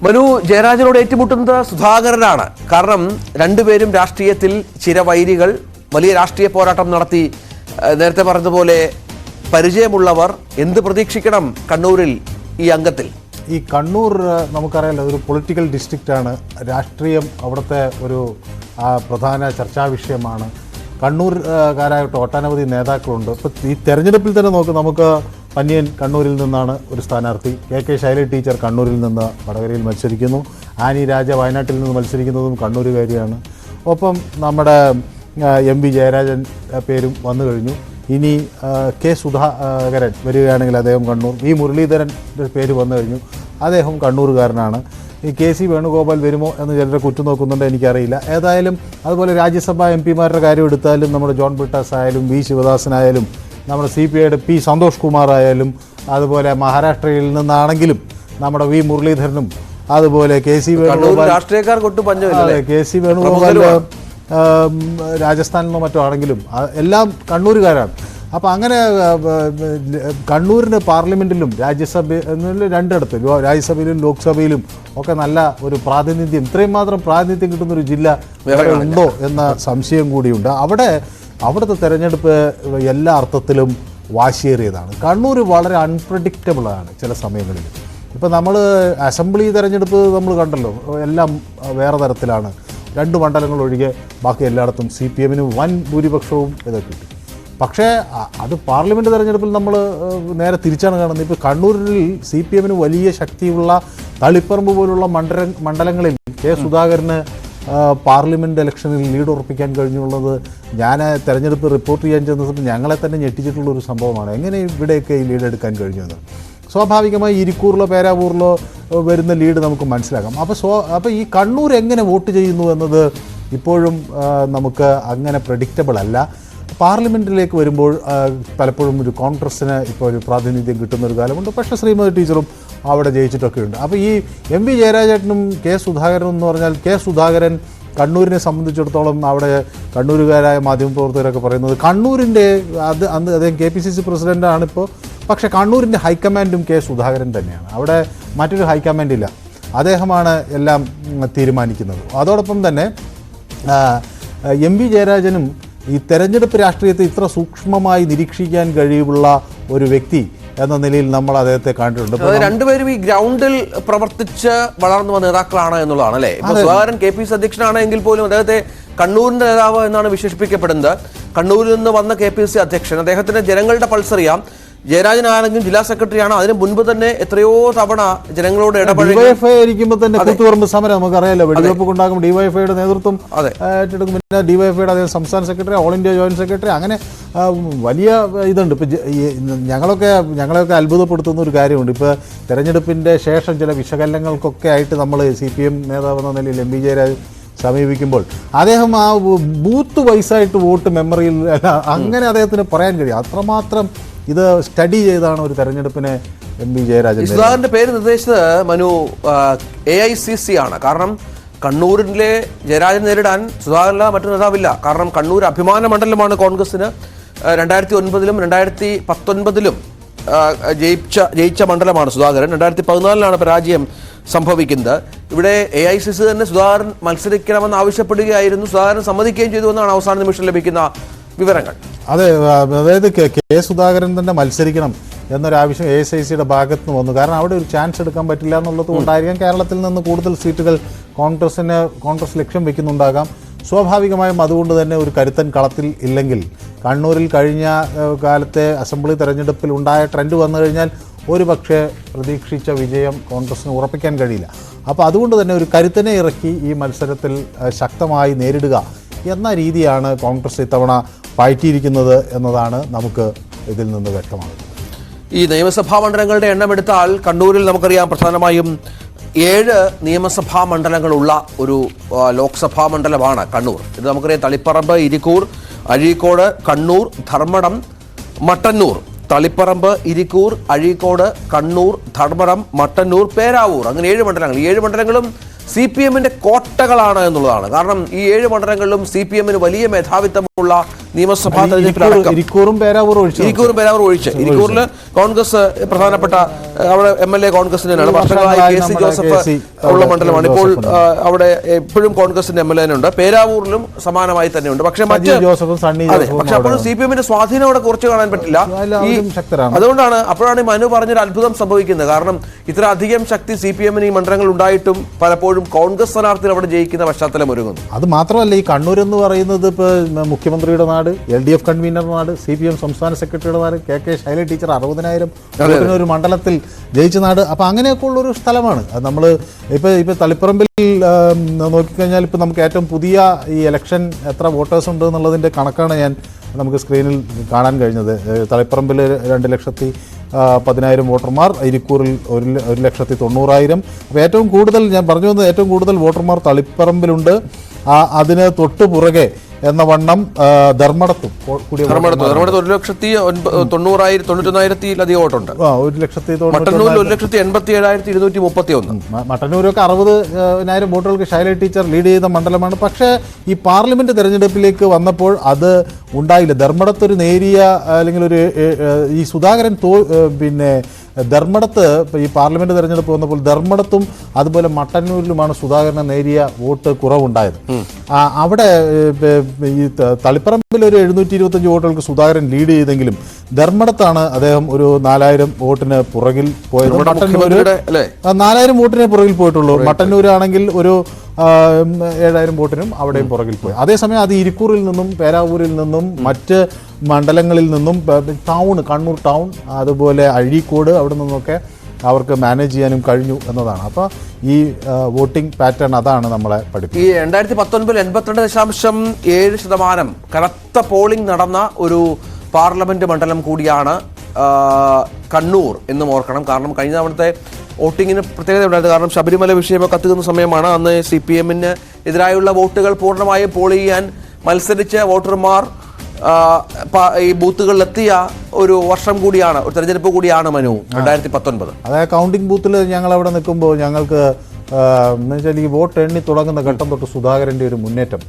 മനു, ജയരാജനോട് ഏറ്റുമുട്ടുന്നത് സുധാകരനാണ്. കാരണം രണ്ടുപേരും രാഷ്ട്രീയത്തിൽ ചിരവൈരികൾ, വലിയ രാഷ്ട്രീയ പോരാട്ടം നടത്തി. നേരത്തെ പറഞ്ഞതുപോലെ പരിചയമുള്ളവർ. എന്ത് പ്രതീക്ഷിക്കണം കണ്ണൂരിൽ ഈ അംഗത്തിൽ? ഈ കണ്ണൂർ നമുക്കറിയാലോ, ഒരു പൊളിറ്റിക്കൽ ഡിസ്ട്രിക്റ്റാണ്. രാഷ്ട്രീയം അവിടുത്തെ ഒരു പ്രധാന ചർച്ചാ വിഷയമാണ്. കണ്ണൂർക്കാരായിട്ട് ഒട്ടനവധി നേതാക്കളുണ്ട്. ഇപ്പോൾ ഈ തെരഞ്ഞെടുപ്പിൽ തന്നെ നമുക്ക് പന്നിയൻ കണ്ണൂരിൽ നിന്നാണ് ഒരു സ്ഥാനാർത്ഥി. കെ ശൈലജ ടീച്ചർ കണ്ണൂരിൽ നിന്ന് വടകരയിൽ മത്സരിക്കുന്നു. ആനി രാജ വയനാട്ടിൽ നിന്ന് മത്സരിക്കുന്നതും കണ്ണൂരുകാരിയാണ്. ഒപ്പം നമ്മുടെ എം വി ജയരാജൻ പേരും വന്നു കഴിഞ്ഞു. ഇനി കെ സുധാകരൻ വരികയാണെങ്കിൽ അദ്ദേഹം കണ്ണൂർ. വി മുരളീധരൻ്റെ പേര് വന്നു കഴിഞ്ഞു, അദ്ദേഹം കണ്ണൂരുകാരനാണ്. ഈ കെ സി വേണുഗോപാൽ വരുമോ എന്ന് ചിലരെ കുറ്റം നോക്കുന്നുണ്ട്, എനിക്കറിയില്ല. ഏതായാലും അതുപോലെ രാജ്യസഭാ എം പിമാരുടെ കാര്യം എടുത്താലും നമ്മുടെ ജോൺ ബ്രിട്ടാസ് ആയാലും വി ശിവദാസനായാലും നമ്മുടെ CPIയുടെ പി സന്തോഷ് കുമാർ ആയാലും അതുപോലെ മഹാരാഷ്ട്രയിൽ നിന്നാണെങ്കിലും നമ്മുടെ വി മുരളീധരനും അതുപോലെ കെ സി വേണുഗോപാൽ രാജസ്ഥാനിൽ നിന്നോ മറ്റോ ആണെങ്കിലും എല്ലാം കണ്ണൂരുകാരാണ്. അപ്പോൾ അങ്ങനെ കണ്ണൂരിന് പാർലമെൻറ്റിലും രണ്ടിടത്ത് രാജ്യസഭയിലും ലോക്സഭയിലും ഒക്കെ നല്ല ഒരു പ്രാതിനിധ്യം, ഇത്രയും മാത്രം പ്രാതിനിധ്യം കിട്ടുന്നൊരു ജില്ല ഉണ്ടോ എന്ന സംശയം കൂടിയുണ്ട്. അവിടുത്തെ തെരഞ്ഞെടുപ്പ് എല്ലാ അർത്ഥത്തിലും വാശിയേറിയതാണ്. കണ്ണൂർ വളരെ അൺപ്രഡിക്റ്റബിളാണ് ചില സമയങ്ങളിൽ. ഇപ്പോൾ നമ്മൾ അസംബ്ലി തെരഞ്ഞെടുപ്പ് നമ്മൾ കണ്ടല്ലോ, എല്ലാം വേറെ തരത്തിലാണ്. 2 മണ്ഡലങ്ങൾ ഒഴികെ ബാക്കി എല്ലായിടത്തും CPMന് വൻ ഭൂരിപക്ഷവും ഇതൊക്കെ കിട്ടി. പക്ഷേ അത് പാർലമെൻറ്റ് തെരഞ്ഞെടുപ്പിൽ നമ്മൾ നേരെ തിരിച്ചാണ് കാണുന്നത്. ഇപ്പോൾ കണ്ണൂരിൽ CPMന് വലിയ ശക്തിയുള്ള തളിപ്പറമ്പ് പോലുള്ള മണ്ഡലങ്ങളിൽ കെ സുധാകരന് പാർലമെൻറ്റ് ഇലക്ഷനിൽ ലീഡ് ഉറപ്പിക്കാൻ കഴിഞ്ഞുള്ളത് ഞാൻ തെരഞ്ഞെടുപ്പ് റിപ്പോർട്ട് ചെയ്യാൻ ചെന്ന ഞങ്ങളെ തന്നെ ഞെട്ടിച്ചിട്ടുള്ളൊരു സംഭവമാണ്. എങ്ങനെ ഇവിടെയൊക്കെ ഈ ലീഡ് എടുക്കാൻ കഴിഞ്ഞത്? സ്വാഭാവികമായി ഇരിക്കൂറിലോ പേരാവൂറിലോ വരുന്ന ലീഡ് നമുക്ക് മനസ്സിലാക്കാം. അപ്പോൾ ഈ കണ്ണൂർ എങ്ങനെ വോട്ട് ചെയ്യുന്നു എന്നത് ഇപ്പോഴും നമുക്ക് അങ്ങനെ പ്രഡിക്റ്റബിൾ അല്ല. പാർലമെൻറ്റിലേക്ക് വരുമ്പോൾ പലപ്പോഴും ഒരു കോൺഗ്രസ്സിന് ഇപ്പോൾ ഒരു പ്രാതിനിധ്യം കിട്ടുന്നൊരു കാലമുണ്ട്. പക്ഷേ ശ്രീമതി ടീച്ചറും അവിടെ ജയിച്ചിട്ടൊക്കെ ഉണ്ട്. അപ്പോൾ ഈ എം വി ജയരാജേട്ടനും കെ സുധാകരനും എന്ന് പറഞ്ഞാൽ, കെ സുധാകരൻ കണ്ണൂരിനെ സംബന്ധിച്ചിടത്തോളം അവിടെ കണ്ണൂരുകാരായ മാധ്യമപ്രവർത്തകരൊക്കെ പറയുന്നത് കണ്ണൂരിൻ്റെ അന്ന് അദ്ദേഹം KPCC പ്രസിഡൻ്റാണിപ്പോൾ. പക്ഷേ കണ്ണൂരിൻ്റെ ഹൈക്കമാൻഡും കെ സുധാകരൻ തന്നെയാണ്. അവിടെ മറ്റൊരു ഹൈക്കമാൻഡ് ഇല്ല, അദ്ദേഹമാണ് എല്ലാം തീരുമാനിക്കുന്നത്. അതോടൊപ്പം തന്നെ എം വി ജയരാജനും ഈ തെരഞ്ഞെടുപ്പ് രാഷ്ട്രീയത്തെ ഇത്ര സൂക്ഷ്മമായി നിരീക്ഷിക്കാൻ കഴിവുള്ള ഒരു വ്യക്തി എന്ന നിലയിൽ നമ്മൾ അദ്ദേഹത്തെ കണ്ടിട്ടുണ്ട്. രണ്ടുപേരും ഈ ഗ്രൗണ്ടിൽ പ്രവർത്തിച്ച് വളർന്നു വന്ന നേതാക്കളാണ് എന്നുള്ളതാണ് അല്ലേ? സുധാകരൻ KPCC അധ്യക്ഷനാണെങ്കിൽ പോലും അദ്ദേഹത്തെ കണ്ണൂരിന്റെ നേതാവ് എന്നാണ് വിശേഷിപ്പിക്കപ്പെടുന്നത്. കണ്ണൂരിൽ നിന്ന് വന്ന KPCC അധ്യക്ഷൻ, അദ്ദേഹത്തിന് ജനങ്ങളുടെ പൾസറിയാം. ജയരാജനാണെങ്കിലും ജില്ലാ സെക്രട്ടറിയാണ്. അതിന് മുൻപ് തന്നെ എത്രയോ തവണ ജനങ്ങളോട് ഡിവൈഎഫ്ഐ ഇരിക്കുമ്പോൾ തന്നെ കൂത്തുപറമ്പ് സമരം നമുക്കറിയാലോ. വെടിവെപ്പ് കൊണ്ടാകും ഡിവൈഎഫ്ഐയുടെ നേതൃത്വം ഏറ്റെടുക്കും. പിന്നെ ഡിവൈഎഫ്ഐയുടെ അദ്ദേഹം സംസ്ഥാന secretary, all India joint secretary, അങ്ങനെ വലിയ ഇതുണ്ട്. ഇപ്പം ഞങ്ങളെയൊക്കെ അത്ഭുതപ്പെടുത്തുന്ന ഒരു കാര്യമുണ്ട്. ഇപ്പോൾ തെരഞ്ഞെടുപ്പിൻ്റെ ശേഷം ചില വിശകലനങ്ങൾക്കൊക്കെ ആയിട്ട് നമ്മൾ CPM നേതാവ് എന്ന നിലയിൽ എം വി ജയരാജൻ സമീപിക്കുമ്പോൾ അദ്ദേഹം ആ ബൂത്ത് വൈസായിട്ട് വോട്ട് മെമ്മറിയിൽ അങ്ങനെ അദ്ദേഹത്തിന് പറയാൻ കഴിയും. അത്രമാത്രം ഇത് സ്റ്റഡി ചെയ്താണ് ഒരു തെരഞ്ഞെടുപ്പിനെ എം വി ജയരാജൻ. സുധാകരന്റെ പേര് നിർദ്ദേശിച്ചത് മനു AICC ആണ്. കാരണം കണ്ണൂരിലെ ജയരാജൻ നേരിടാൻ സുധാകരനില്ല മറ്റു നേതാവില്ല. കാരണം കണ്ണൂർ അഭിമാന മണ്ഡലമാണ് കോൺഗ്രസിന്. 2009-ലും 2019-ലും ജയിച്ച മണ്ഡലമാണ് സുധാകരൻ. 2014-ലാണ് പരാജയം സംഭവിക്കുന്നത്. ഇവിടെ AICC തന്നെ സുധാകരൻ മത്സരിക്കണമെന്ന് ആവശ്യപ്പെടുകയായിരുന്നു. സുധാകരൻ സമ്മതിക്കുകയും ചെയ്തു എന്നാണ് അവസാന നിമിഷം ലഭിക്കുന്ന വിവരങ്ങൾ. അതെ, അതായത് കെ സുധാകരൻ തന്നെ മത്സരിക്കണം എന്നൊരാവശ്യം AICCയുടെ ഭാഗത്ത് നിന്ന് വന്നു. കാരണം അവിടെ ഒരു ചാൻസ് എടുക്കാൻ പറ്റില്ല എന്നുള്ളത് കൊണ്ടായിരിക്കാം കേരളത്തിൽ നിന്ന് കൂടുതൽ സീറ്റുകൾ കോൺഗ്രസ് ലക്ഷ്യം വെക്കുന്നുണ്ടാകാം. സ്വാഭാവികമായും അതുകൊണ്ട് തന്നെ ഒരു കരുത്തൻ കളത്തിൽ ഇല്ലെങ്കിൽ കണ്ണൂരിൽ കഴിഞ്ഞ കാലത്തെ അസംബ്ലി തെരഞ്ഞെടുപ്പിൽ ഉണ്ടായ ട്രെൻഡ് വന്നു കഴിഞ്ഞാൽ ഒരു പക്ഷേ പ്രതീക്ഷിച്ച വിജയം കോൺഗ്രസിന് ഉറപ്പിക്കാൻ കഴിയില്ല. അപ്പോൾ അതുകൊണ്ട് തന്നെ ഒരു കരുത്തനെ ഇറക്കി ഈ മത്സരത്തിൽ ശക്തമായി നേരിടുക എന്ന രീതിയാണ് കോൺഗ്രസ് ഇത്തവണ പയറ്റിയിരിക്കുന്നത് എന്നതാണ് നമുക്ക് ഇതിൽ നിന്ന് വ്യക്തമാകുന്നത്. ഈ നിയമസഭാ മണ്ഡലങ്ങളുടെ എണ്ണം എടുത്താൽ കണ്ണൂരിൽ നമുക്കറിയാം പ്രധാനമായും 7 നിയമസഭാ മണ്ഡലങ്ങളുള്ള ഒരു ലോക്സഭാ മണ്ഡലമാണ് കണ്ണൂർ. ഇത് നമുക്കറിയാം തളിപ്പറമ്പ്, ഇരിക്കൂർ, അഴീക്കോട്, കണ്ണൂർ, ധർമ്മടം, മട്ടന്നൂർ. തളിപ്പറമ്പ്, ഇരിക്കൂർ, അഴീക്കോട്, കണ്ണൂർ, ധർമ്മടം, മട്ടന്നൂർ, പേരാവൂർ, അങ്ങനെ 7 മണ്ഡലങ്ങൾ. ഈ 7 മണ്ഡലങ്ങളും CPMന്റെ കോട്ടകളാണ് എന്നുള്ളതാണ്. കാരണം ഈ 7 മണ്ഡലങ്ങളിലും CPMന് വലിയ മേധാവിത്വമുള്ള നിയമസഭാ തെരഞ്ഞെടുപ്പിലടക്കം ഇരിക്കൂറും പേരാവൂർ ഒഴിച്ച് ഇരിക്കൂറിൽ കോൺഗ്രസ് പ്രധാനപ്പെട്ട അവിടെ MLA കോൺഗ്രസിനാണ്. വർഷങ്ങളായി KC ജോസഫ് ഉള്ള മണ്ഡലമാണ്. ഇപ്പോൾ അവിടെ എപ്പോഴും കോൺഗ്രസിന്റെ MLA ഉണ്ട്. പേരാവൂരിലും സമാനമായി തന്നെയുണ്ട്. പക്ഷേ മറ്റ് പക്ഷെ അപ്പോൾ CPM-ന്റെ സ്വാധീനം അവിടെ കുറച്ച് കാണാൻ പറ്റില്ല. അതുകൊണ്ടാണ് അപ്പോഴാണ് മനു പറഞ്ഞൊരു അത്ഭുതം സംഭവിക്കുന്നത്. കാരണം ഇത്ര അധികം ശക്തി CPM-ന് ഈ മണ്ഡലങ്ങൾ ഉണ്ടായിട്ടും പലപ്പോഴും കോൺഗ്രസ് സ്ഥാനാർത്ഥികൾ അവിടെ ജയിക്കുന്ന പശ്ചാത്തലം ഒരുങ്ങുന്നു. അത് മാത്രമല്ല, ഈ കണ്ണൂർ എന്ന് പറയുന്നത് ഇപ്പോൾ മുഖ്യമന്ത്രിയുടെ നാട്, LDF കൺവീനറുടെ നാട്, CPM സംസ്ഥാന സെക്രട്ടറിയുടെ നാട്, KK ശൈല ടീച്ചർ 60,000 ഒരു മണ്ഡലത്തിൽ ജയിച്ച നാട്. അപ്പോൾ അങ്ങനെയൊക്കെ ഉള്ളൊരു സ്ഥലമാണ്. അത് നമ്മൾ ഇപ്പോൾ തളിപ്പറമ്പിൽ നോക്കിക്കഴിഞ്ഞാൽ ഇപ്പോൾ നമുക്ക് ഏറ്റവും പുതിയ ഈ ഇലക്ഷൻ എത്ര വോട്ടേഴ്സ് ഉണ്ട് എന്നുള്ളതിൻ്റെ കണക്കാണ് നമുക്ക് സ്ക്രീനിൽ കാണാൻ കഴിഞ്ഞത്. തളിപ്പറമ്പിൽ 2,10,000 വോട്ടർമാർ, ഇരിക്കൂറിൽ 1,90,000. അപ്പോൾ ഏറ്റവും കൂടുതൽ ഞാൻ പറഞ്ഞു വന്നത് ഏറ്റവും കൂടുതൽ വോട്ടർമാർ തളിപ്പറമ്പിലുണ്ട്. അതിന് തൊട്ടു പുറകെ എന്ന വണ്ണം ധർമ്മടത്തും കൂടിയ 1,90,000 വോട്ടുണ്ട്. 1,87,231. മട്ടന്നൂരൊക്കെ 60,000 വോട്ടുകൾക്ക് ശൈല ടീച്ചർ ലീഡ് ചെയ്ത മണ്ഡലമാണ്. പക്ഷേ ഈ പാർലമെന്റ് തെരഞ്ഞെടുപ്പിലേക്ക് വന്നപ്പോൾ അത് ഉണ്ടായില്ല. ധർമ്മടത്തൊരു നേരിയ അല്ലെങ്കിൽ ഒരു ഈ സുധാകരൻ ധർമ്മടത്ത് ഈ പാർലമെന്റ് തെരഞ്ഞെടുപ്പ് വന്നപ്പോൾ ധർമ്മടത്തും അതുപോലെ മട്ടന്നൂരിലുമാണ് സുധാകരന് നേരിയ വോട്ട് കുറവുണ്ടായത്. അവിടെ ഈ തളിപ്പറമ്പിൽ ഒരു 725 വോട്ടുകൾക്ക് സുധാകരൻ ലീഡ് ചെയ്തെങ്കിലും ധർമ്മടത്താണ് അദ്ദേഹം ഒരു 4,000 വോട്ടിന് പുറകിൽ പോയത്. 4,000 വോട്ടിന് പുറകിൽ പോയിട്ടുള്ളൂ. മട്ടന്നൂരാണെങ്കിൽ ഒരു 7,000 വോട്ടിനും അവിടെയും പുറകിൽ പോയി. അതേസമയം അത് ഇരിക്കൂറിൽ നിന്നും പേരാവൂരിൽ നിന്നും മറ്റ് മണ്ഡലങ്ങളിൽ നിന്നും കണ്ണൂർ ടൗൺ അതുപോലെ അഴീക്കോട് അവിടെ നിന്നൊക്കെ അവർക്ക് മാനേജ് ചെയ്യാനും കഴിഞ്ഞു എന്നതാണ്. അപ്പോൾ ഈ വോട്ടിംഗ് പാറ്റേൺ അതാണ് നമ്മളെ പഠിപ്പിക്കുന്നത്. ഈ 2019 82.7% കനത്ത പോളിംഗ് നടന്ന ഒരു പാർലമെന്റ് മണ്ഡലം കൂടിയാണ് കണ്ണൂർ എന്നും ഓർക്കണം. കാരണം കഴിഞ്ഞ തവണത്തെ വോട്ടിങ്ങിന് പ്രത്യേകത ഉണ്ടായിരുന്നു. കാരണം ശബരിമല വിഷയമൊക്കെ കത്തുന്ന സമയമാണ്. അന്ന് CPM-ന് എതിരായുള്ള വോട്ടുകൾ പൂർണ്ണമായും പോൾ ചെയ്യാൻ മത്സരിച്ച വോട്ടർമാർ ഈ ബൂത്തുകളിലെത്തിയ ഒരു വർഷം കൂടിയാണ്, ഒരു തെരഞ്ഞെടുപ്പ് കൂടിയാണ് മനു 2019. അതായത് കൗണ്ടിംഗ് ബൂത്തിൽ ഞങ്ങൾ അവിടെ നിൽക്കുമ്പോൾ ഞങ്ങൾക്ക് എന്ന് വെച്ചാൽ ഈ വോട്ട് എണ്ണി തുടങ്ങുന്ന ഘട്ടം തൊട്ട് സുധാകരൻ്റെ ഒരു മുന്നേറ്റം,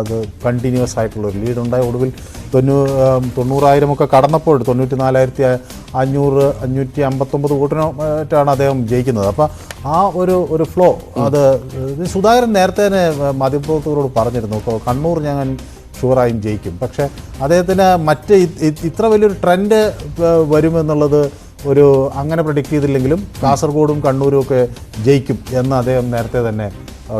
അത് കണ്ടിന്യൂസ് ആയിട്ടുള്ള ഒരു ലീഡ് ഉണ്ടായി. ഒടുവിൽ 90,000 ഒക്കെ കടന്നപ്പോൾ 94,559 വോട്ടിനാണ് അദ്ദേഹം ജയിക്കുന്നത്. അപ്പോൾ ആ ഒരു ഫ്ലോ അത് സുധാകരൻ നേരത്തെ തന്നെ മാധ്യമപ്രവർത്തകരോട് പറഞ്ഞിരുന്നു, കണ്ണൂർ ഞാൻ ഷുവറായും ജയിക്കും. പക്ഷേ അദ്ദേഹത്തിന് മറ്റ് ഇത്ര വലിയൊരു ട്രെൻഡ് വരുമെന്നുള്ളത് ഒരു അങ്ങനെ പ്രഡിക്റ്റ് ചെയ്തില്ലെങ്കിലും കാസർഗോഡും കണ്ണൂരും ഒക്കെ ജയിക്കും എന്ന് അദ്ദേഹം നേരത്തെ തന്നെ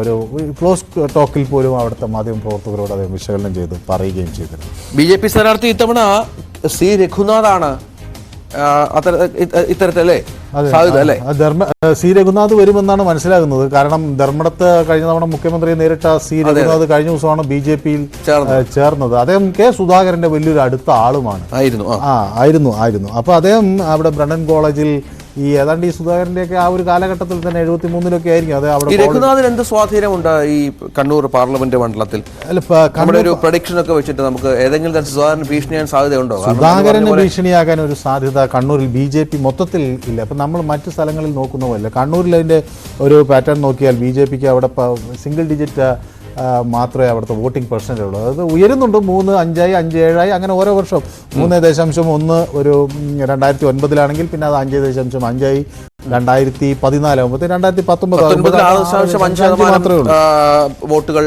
ഒരു ക്ലോസ് ടോക്കിൽ പോലും അവിടുത്തെ മാധ്യമപ്രവർത്തകരോട് അദ്ദേഹം വിശകലനം ചെയ്ത് പറയുകയും ചെയ്തിരുന്നു. BJP സ്ഥാനാർത്ഥി ഇത്തവണ C. രഘുനാഥാണ്. ഇത്തരത്തിലല്ലേ സാധ്യത അല്ലേ? C. രഘുനാഥ് വരുമെന്നാണ് മനസ്സിലാകുന്നത്. കാരണം ധർമ്മടത്ത് കഴിഞ്ഞ തവണ മുഖ്യമന്ത്രിയെ നേരിട്ട C. രഘുനാഥ് കഴിഞ്ഞ ദിവസമാണ് BJP-യിൽ ചേർന്നത്. അദ്ദേഹം K. സുധാകരന്റെ വലിയൊരു അടുത്ത ആളുമാണ്. ആയിരുന്നു. അപ്പോൾ അദ്ദേഹം അവിടെ ബ്രണ്ണൻ കോളേജിൽ ഈ ഏതാണ്ട് ഈ സുധാകരന്റെയൊക്കെ ആ ഒരു കാലഘട്ടത്തിൽ തന്നെ 73-ലൊക്കെ ആയിരിക്കും അത് അവിടെ. രഘുനാഥിന് എന്ത് സ്വാധീനമുണ്ട് ഈ കണ്ണൂർ പാർലമെന്റ് മണ്ഡലത്തിൽ? നമ്മുടെ ഒരു പ്രഡിക്ഷൻ ഒക്കെ വെച്ചിട്ട് നമുക്ക് ഏതെങ്കിലും തരത്തിൽ സുധാകരൻ ഭീഷണിയാൻ സാധ്യതയുണ്ടോ? സുധാകരന് ഭീഷണിയാകാൻ ഒരു സാധ്യത കണ്ണൂരിൽ BJP മൊത്തത്തിൽ ഇല്ല. അപ്പം നമ്മൾ മറ്റു സ്ഥലങ്ങളിൽ നോക്കുന്ന പോലെ കണ്ണൂരിൽ അതിൻ്റെ ഒരു പാറ്റേൺ നോക്കിയാൽ BJPക്ക് അവിടെ സിംഗിൾ ഡിജിറ്റ് മാത്രമേ അവിടുത്തെ വോട്ടിംഗ് പെർസെൻറ്റേജ് ഉള്ളൂ. അത് ഉയരുന്നുണ്ട്. 3, 5, 5, അങ്ങനെ ഓരോ വർഷം 3.1 ഒരു 2009-ലാണെങ്കിൽ പിന്നെ അത് 5.5 2014 ആകുമ്പോൾ 2019 മാത്രമേ ഉള്ളൂ വോട്ടുകൾ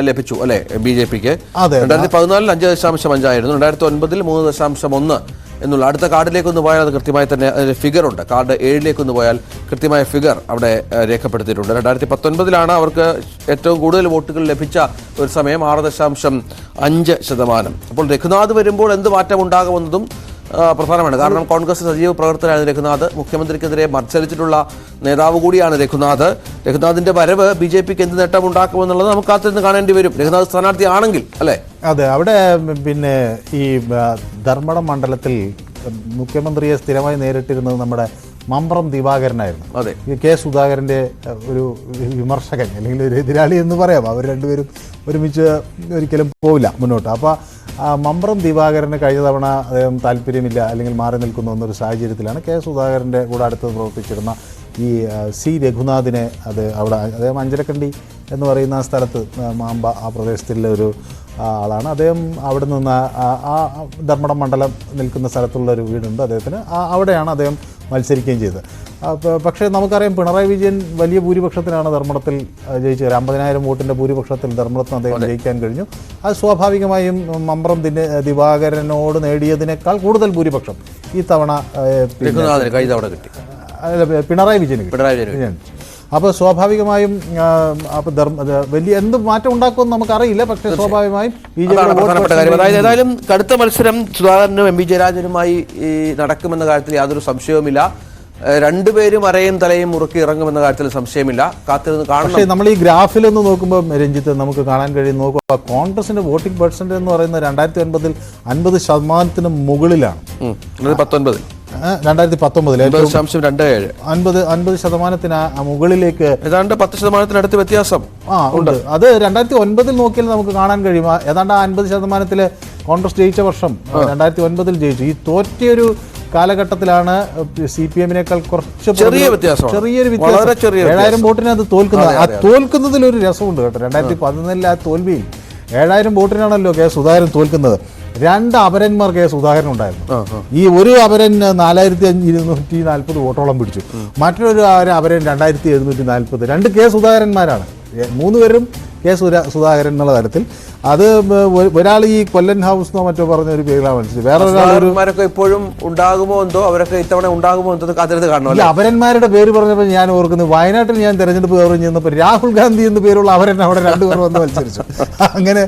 ലഭിച്ചു അല്ലെ BJPക്ക്. 2014 5.5 ആയിരുന്നു. 2009 3.1 എന്നുള്ള അടുത്ത കാർഡിലേക്കൊന്ന് പോയാൽ അത് കൃത്യമായി തന്നെ ഫിഗർ ഉണ്ട്. കാർഡ് 7-ലേക്കൊന്ന് പോയാൽ കൃത്യമായ ഫിഗർ അവിടെ രേഖപ്പെടുത്തിയിട്ടുണ്ട്. 2019-ലാണ് അവർക്ക് ഏറ്റവും കൂടുതൽ വോട്ടുകൾ ലഭിച്ച ഒരു സമയം 6.5%. അപ്പോൾ രഘുനാഥ് വരുമ്പോൾ എന്ത് മാറ്റം ഉണ്ടാകുമെന്നതും പ്രധാനമാണ്. കാരണം കോൺഗ്രസ് സജീവ പ്രവർത്തകനാണ് രഘുനാഥ്. മുഖ്യമന്ത്രിക്കെതിരെ മത്സരിച്ചിട്ടുള്ള നേതാവ് കൂടിയാണ് രഘുനാഥ്. രഘുനാഥിന്റെ വരവ് BJPക്ക് എന്ത് നേട്ടം ഉണ്ടാക്കുമെന്നുള്ളത് നമുക്ക് കാത്തിരുന്ന് കാണേണ്ടി വരും, രഘുനാഥ് സ്ഥാനാർത്ഥി ആണെങ്കിൽ അല്ലേ? അതെ, അവിടെ പിന്നെ ഈ ധർമ്മടം മണ്ഡലത്തിൽ മുഖ്യമന്ത്രിയെ സ്ഥിരമായി നേരിട്ടിരുന്നത് നമ്മുടെ മമ്പ്രം ദിവാകരനായിരുന്നു. അതെ, K. സുധാകരൻ്റെ ഒരു വിമർശകൻ അല്ലെങ്കിൽ ഒരു എതിരാളി എന്ന് പറയാം. അവർ രണ്ടുപേരും ഒരുമിച്ച് ഒരിക്കലും പോവില്ല മുന്നോട്ട്. അപ്പോൾ മമ്പ്രം ദിവാകരന് കഴിഞ്ഞ തവണ അദ്ദേഹം താല്പര്യമില്ല അല്ലെങ്കിൽ മാറി നിൽക്കുന്നു എന്നൊരു സാഹചര്യത്തിലാണ് K. സുധാകരൻ്റെ കൂടെ അടുത്ത് പ്രവർത്തിച്ചിരുന്ന ഈ C. രഘുനാഥിനെ അവിടെ അദ്ദേഹം അഞ്ചരക്കണ്ടി എന്ന് പറയുന്ന സ്ഥലത്ത് മാമ്പ ആ പ്രദേശത്തിലെ ഒരു ആളാണ് അദ്ദേഹം. അവിടെ നിന്ന് ആ ധർമ്മടം മണ്ഡലം നിൽക്കുന്ന സ്ഥലത്തുള്ള ഒരു വീടുണ്ട് അദ്ദേഹത്തിന്, അവിടെയാണ് അദ്ദേഹം മത്സരിക്കുകയും ചെയ്തത്. പക്ഷേ നമുക്കറിയാം പിണറായി വിജയൻ വലിയ ഭൂരിപക്ഷത്തിനാണ് ധർമ്മടത്തിൽ ജയിച്ചത്. 50,000 വോട്ടിൻ്റെ ഭൂരിപക്ഷത്തിൽ ധർമ്മടത്തിൽ അദ്ദേഹം ജയിക്കാൻ കഴിഞ്ഞു. അത് സ്വാഭാവികമായും മമ്പ്രം ദിവാകരനോട് നേടിയതിനേക്കാൾ കൂടുതൽ ഭൂരിപക്ഷം ഈ തവണ പിണറായി വിജയൻ. അപ്പോൾ സ്വാഭാവികമായും വലിയ എന്ത് മാറ്റം ഉണ്ടാക്കുമെന്ന് നമുക്കറിയില്ല. പക്ഷേ സ്വാഭാവികമായും അതായത് ഏതായാലും കടുത്ത മത്സരം സുധാകരനും എം വി ജയരാജനുമായി നടക്കുമെന്ന കാര്യത്തിൽ യാതൊരു സംശയവുമില്ല. രണ്ടുപേരും അരയും തലയും മുറുക്കി ഇറങ്ങുമെന്ന കാര്യത്തിൽ സംശയമില്ല. കാത്തിരുന്ന് കാണണം. പക്ഷേ നമ്മൾ ഈ ഗ്രാഫിലൊന്ന് നോക്കുമ്പോൾ രഞ്ജിത്ത് നമുക്ക് കാണാൻ കഴിയും. നോക്കുക, കോൺഗ്രസിന്റെ വോട്ടിംഗ് പെർസെൻറ്റേജ് എന്ന് പറയുന്നത് 2009 50% മുകളിലാണ്. 2019 50% മുകളിലേക്ക് ഏതാണ്ട് 10% വ്യത്യാസം ഉണ്ട്. അത് 2009 നോക്കിയാൽ നമുക്ക് കാണാൻ കഴിയും. ഏതാണ്ട് 50% കോൺഗ്രസ് ജയിച്ച വർഷം 2009 ജയിച്ചു. ഈ തോറ്റയൊരു കാലഘട്ടത്തിലാണ് CPM-നേക്കാൾ കുറച്ച് ചെറിയൊരു വ്യത്യാസം 7,000 വോട്ടിന് അത് തോൽക്കുന്നത്. ആ തോൽക്കുന്നതിലൊരു രസമുണ്ട് കേട്ടോ. 2011 ആ തോൽവിയിൽ 7,000 വോട്ടിനാണല്ലോ കെ സുധാകരൻ തോൽക്കുന്നത്. 2 അപരന്മാർ കെ സുധാകരൻ ഉണ്ടായിരുന്നു. ഈ ഒരു അപരൻ 4,240 വോട്ടോളം പിടിച്ചു. മറ്റൊരു അപരൻ 2,740. 2 കെ സുധാകരന്മാരാണ്. 3 പേരും കെ സുധാകരൻ എന്നുള്ള തരത്തിൽ. അത് ഒരാൾ ഈ കൊല്ലൻ ഹൗസ് എന്നോ മറ്റോ പറഞ്ഞ ഒരു പേരിലാണ് മനസ്സിലായി. വേറെ ഒരാളൊക്കെ ഇപ്പോഴും ഉണ്ടാകുമോ എന്തോ, അവരൊക്കെ ഇത്തവണ ഉണ്ടാകുമോ എന്തോ കാത്തിരുന്ന് കാണണം. ഈ അപരന്മാരുടെ പേര് പറഞ്ഞപ്പോൾ ഞാൻ ഓർക്കുന്നത്, വയനാട്ടിൽ ഞാൻ തെരഞ്ഞെടുപ്പ് കവറേജ് ചെയ്യുന്നപ്പോൾ രാഹുൽ ഗാന്ധി എന്ന പേരുള്ള അവരൻ അവിടെ 2 പേർ വന്ന് മത്സരിച്ചു. അങ്ങനെ